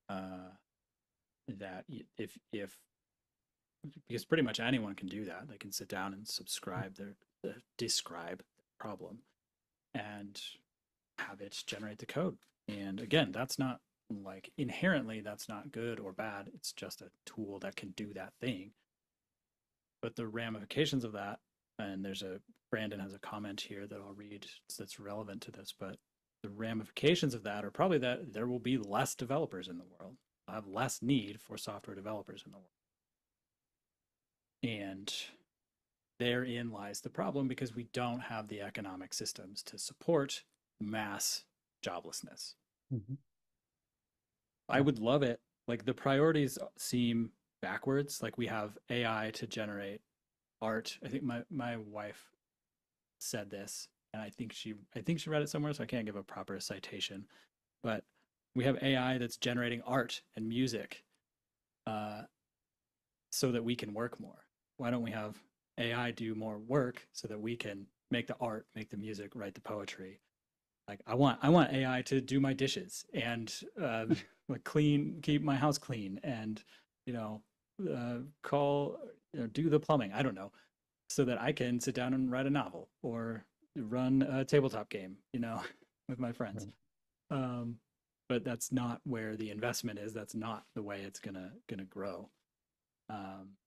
Uh, that if because pretty much anyone can do that. They can sit down and describe the problem and have it generate the code. And again, that's not like inherently that's not good or bad. It's just a tool that can do that thing. But the ramifications of that, and Brandon has a comment here that I'll read that's relevant to this, but the ramifications of that are probably that there will be less developers in the world. we'll have less need for software developers in the world. And therein lies the problem because we don't have the economic systems to support mass joblessness. Mhm. I Yeah. would love it. Like the priorities seem backwards. Like we have AI to generate art. I think my wife said this, and I think she read it somewhere, so I can't give a proper citation. But we have AI that's generating art and music, uh, so that we can work more. Why don't we have AI do more work so that we can make the art, make the music, write the poetry? Like I want AI to do my dishes and like keep my house clean, and you know, call, do the plumbing. I don't know, so that I can sit down and write a novel or run a tabletop game, with my friends. Right. Um, but that's not where the investment is. That's not the way it's gonna grow. Um,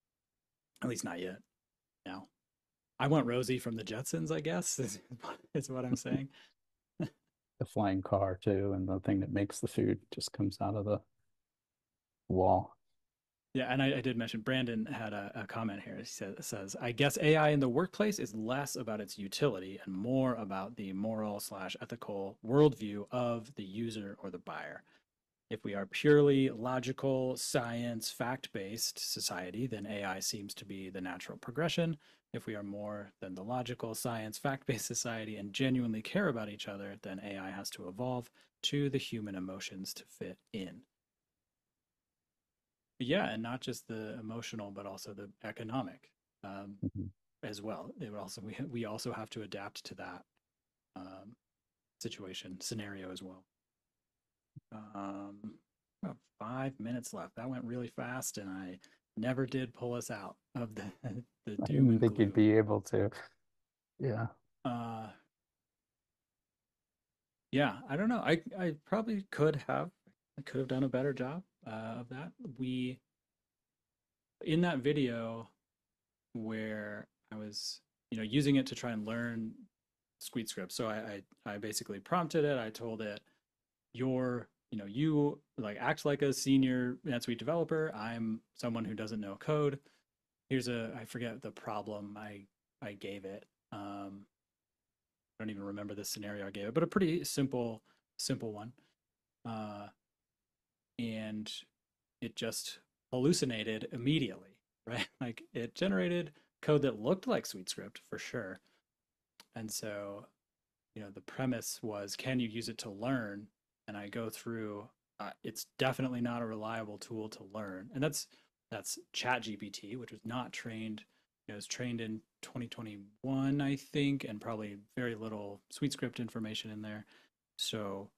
at least not yet. Now, I want Rosie from the Jetsons. I guess is what I'm saying. The flying car too, and the thing that makes the food just comes out of the wall. Yeah, and I did mention Brandon had a comment here. He says, I guess AI in the workplace is less about its utility and more about the moral/ethical worldview of the user or the buyer. If we are purely logical, science, fact-based society, then AI seems to be the natural progression. If we are more than the logical, science, fact-based society and genuinely care about each other, then AI has to evolve to the human emotions to fit in. Yeah, and not just the emotional, but also the economic, Mhm. as well. It would also we also have to adapt to that um, situation scenario as well. About 5 minutes left. That went really fast, and I never did pull us out of the the I doom didn't and think you'd gloom. be able to. Yeah. Uh, yeah, I don't know. I probably could have done a better job of that. We in that video where I was, using it to try and learn SuiteScript. So I basically prompted it. I told it, you like act like a senior NetSuite developer. I'm someone who doesn't know code. I forget the problem I gave it. I don't even remember the scenario I gave it, but a pretty simple one. Uh, and it just hallucinated immediately, right? Like it generated code that looked like SuiteScript for sure. And so, the premise was, can you use it to learn? And I go through, it's definitely not a reliable tool to learn. And that's ChatGPT, which was not trained, it was trained in 2021, I think, and probably very little SuiteScript information in there. So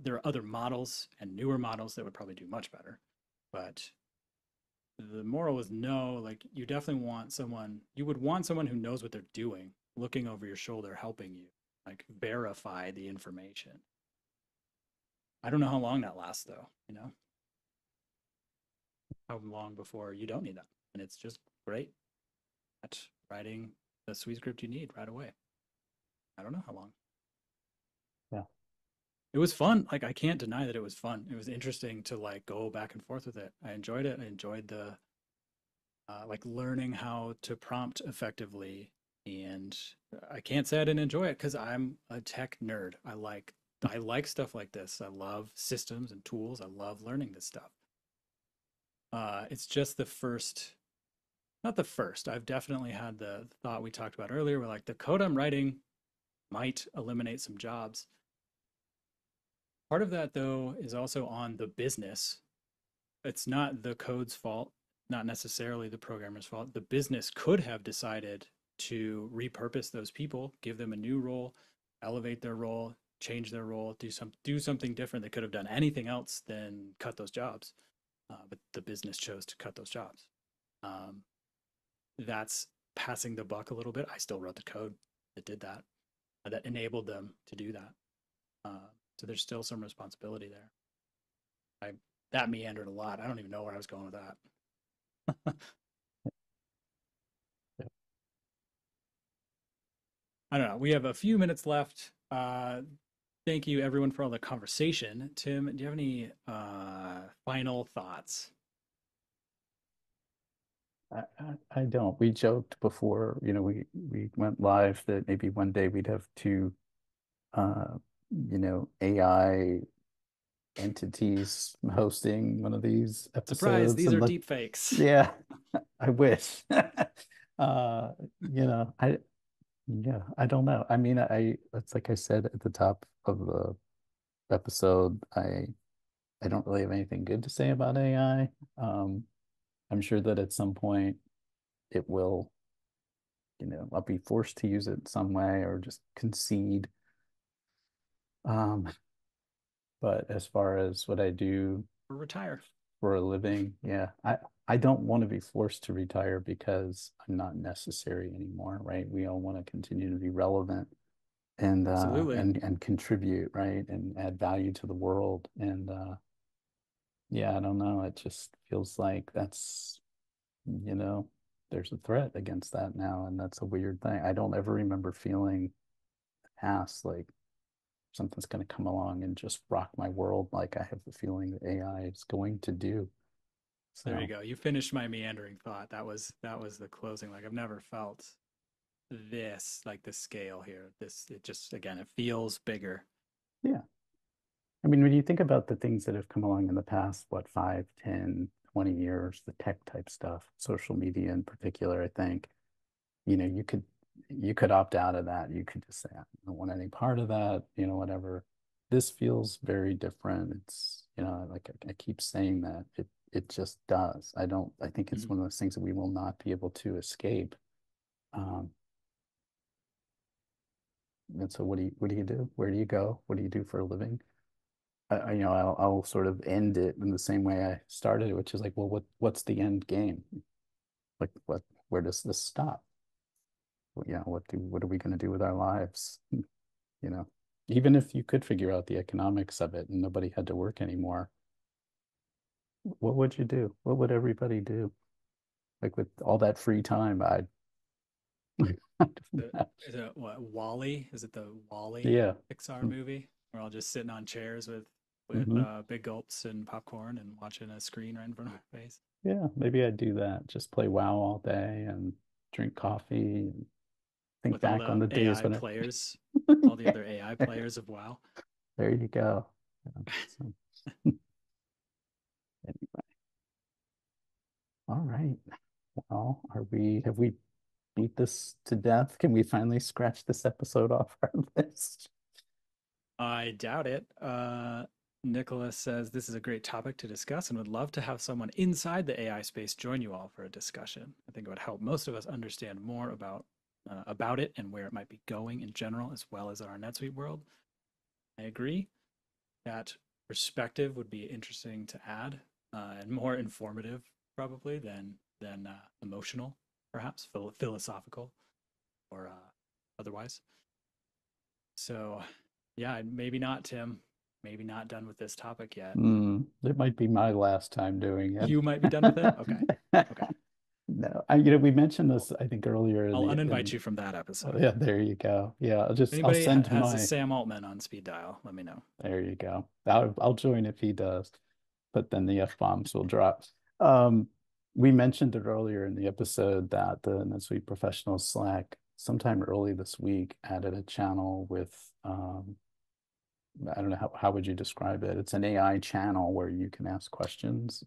there are other models and newer models that would probably do much better. But the moral is no, like you would want someone who knows what they're doing, looking over your shoulder, helping you, like verify the information. I don't know how long that lasts though, how long before you don't need that. And it's just great at writing the sweet script you need right away. I don't know how long. Yeah. It was fun. Like I can't deny that it was fun. It was interesting to like go back and forth with it. I enjoyed it. I enjoyed the like learning how to prompt effectively. And I can't say I didn't enjoy it because I'm a tech nerd. I like stuff like this. I love systems and tools. I love learning this stuff. It's just not the first. I've definitely had the thought we talked about earlier where like the code I'm writing might eliminate some jobs. Part of that though is also on the business. It's not the code's fault, not necessarily the programmer's fault. The business could have decided to repurpose those people, give them a new role, elevate their role, change their role, do something different. They could have done anything else than cut those jobs, but the business chose to cut those jobs. Um, that's passing the buck a little bit. I still wrote the code that did that, that enabled them to do that. So there's still some responsibility there. I That meandered a lot. I don't even know where I was going with that. Yeah. I don't know. We have a few minutes left. Thank you, everyone, for all the conversation. Tim, do you have any final thoughts? I don't. We joked before, we went live that maybe one day we'd have two, uh, AI entities hosting one of these Surprise, episodes, these and are like, deep fakes. yeah, I wish. Uh, you know, I yeah, I don't know. I mean, it's like I said at the top of the episode, I don't really have anything good to say about AI. I'm sure that at some point it will, I'll be forced to use it in some way or just concede. Um, but as far as what I do Or retire. for a living, yeah, I don't want to be forced to retire because I'm not necessary anymore, right? We all want to continue to be relevant and Absolutely. and contribute, right? And add value to the world. And yeah, I don't know. It just feels like that's, you know, there's a threat against that now, and that's a weird thing. I don't ever remember feeling past like something's going to come along and just rock my world like I have the feeling that AI is going to do. There you So, go. You finished my meandering thought. That was the closing. Like I've never felt this, like the scale here. This it just again it feels bigger. yeah. I mean, when you think about the things that have come along in the past, what, 5, 10, 20 years, the tech type stuff, social media in particular, I think, you could opt out of that. You could just say, I don't want any part of that, whatever. This feels very different. It's, like I keep saying that it just does. I think it's Mhm. one of those things that we will not be able to escape. Um, and so what do you do? Where do you go? What do you do for a living? I'll sort of end it in the same way I started it, which is like, well, what's the end game? Like where does this stop? Well, what are we going to do with our lives? You know, even if you could figure out the economics of it and nobody had to work anymore, what would you do? What would everybody do? Like with all that free time, I don't know. Is it what Wally? Is it the Wally Yeah. Pixar movie? We're all just sitting on chairs with Hmm. big gulps and popcorn and watching a screen right in front of our face. Yeah, maybe I'd do that. Just play WoW all day and drink coffee and think With all back on the the days AI when players, all the other AI Yeah, players of WoW. there you go. Yeah, so, anyway, all right. Well, have we beat this to death? Can we finally scratch this episode off our list? I doubt it. Nicholas says this is a great topic to discuss and would love to have someone inside the AI space join you all for a discussion. I think it would help most of us understand more about it and where it might be going in general, as well as our NetSuite world. I agree that perspective would be interesting to add and more informative, probably than emotional, perhaps philosophical or otherwise. So, yeah, maybe not, Tim. Maybe not done with this topic yet. It might be my last time doing You might be done with it. Okay. it. Okay. No, we mentioned this, I think, earlier in I'll the uninvite in you from that oh, episode. yeah, there you go. Yeah, I'll Anybody send has a my Sam Altman on speed dial, let me know. there you go. I'll join if he does, but then the F-bombs will drop. Um, we mentioned it earlier in the episode that the NetSuite Professional Slack sometime early this week added a channel with I don't know how would you describe it? It's an AI channel where you can ask questions.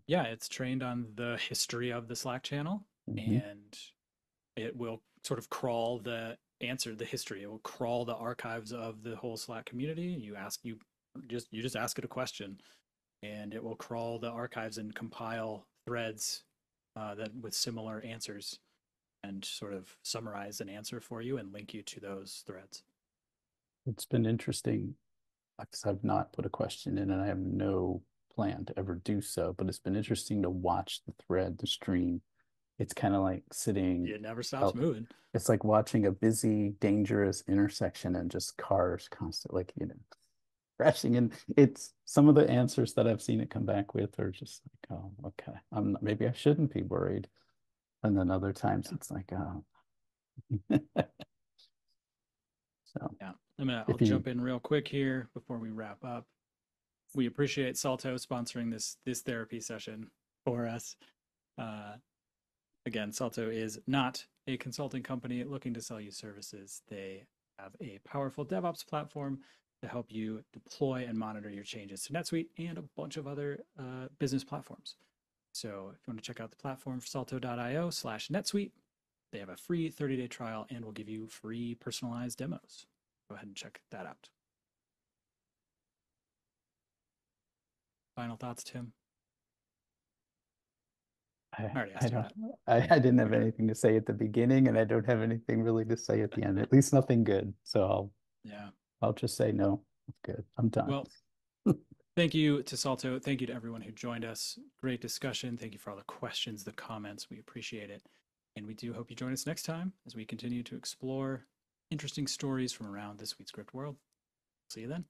Yeah, it's trained on the history of the Slack channel, Hmm. and it will sort of crawl the history. It will crawl the archives of the whole Slack community. You just ask it a question, and it will crawl the archives and compile threads that with similar answers and sort of summarize an answer for you and link you to those threads. It's been interesting because I've not put a question in and I have no plan to ever do so, but it's been interesting to watch the thread, the stream. It's kind of like sitting It never stops out. moving. It's like watching a busy, dangerous intersection and just cars constantly, crashing. And it's some of the answers that I've seen it come back with are just like, oh, okay, maybe I shouldn't be worried. And then other times Yeah. it's like, oh, so Yeah. I'll If you, jump in real quick here before we wrap up. We appreciate Salto sponsoring this therapy session for us. Uh, Again, Salto is not a consulting company looking to sell you services. They have a powerful DevOps platform to help you deploy and monitor your changes to NetSuite and a bunch of other business platforms. So if you want to check out the platform, salto.io/NetSuite, they have a free 30-day trial and will give you free personalized demos. Go ahead and check that out. Final thoughts, Tim? I already I asked you don't, that. I didn't You're have done. anything to say at the beginning, and I don't have anything really to say at the end. At least nothing good. So Yeah. I'll just say no. It's good. I'm done. Well, thank you to Salto. Thank you to everyone who joined us. Great discussion. Thank you for all the questions, the comments. We appreciate it. And we do hope you join us next time as we continue to explore interesting stories from around the SuiteScript world. See you then.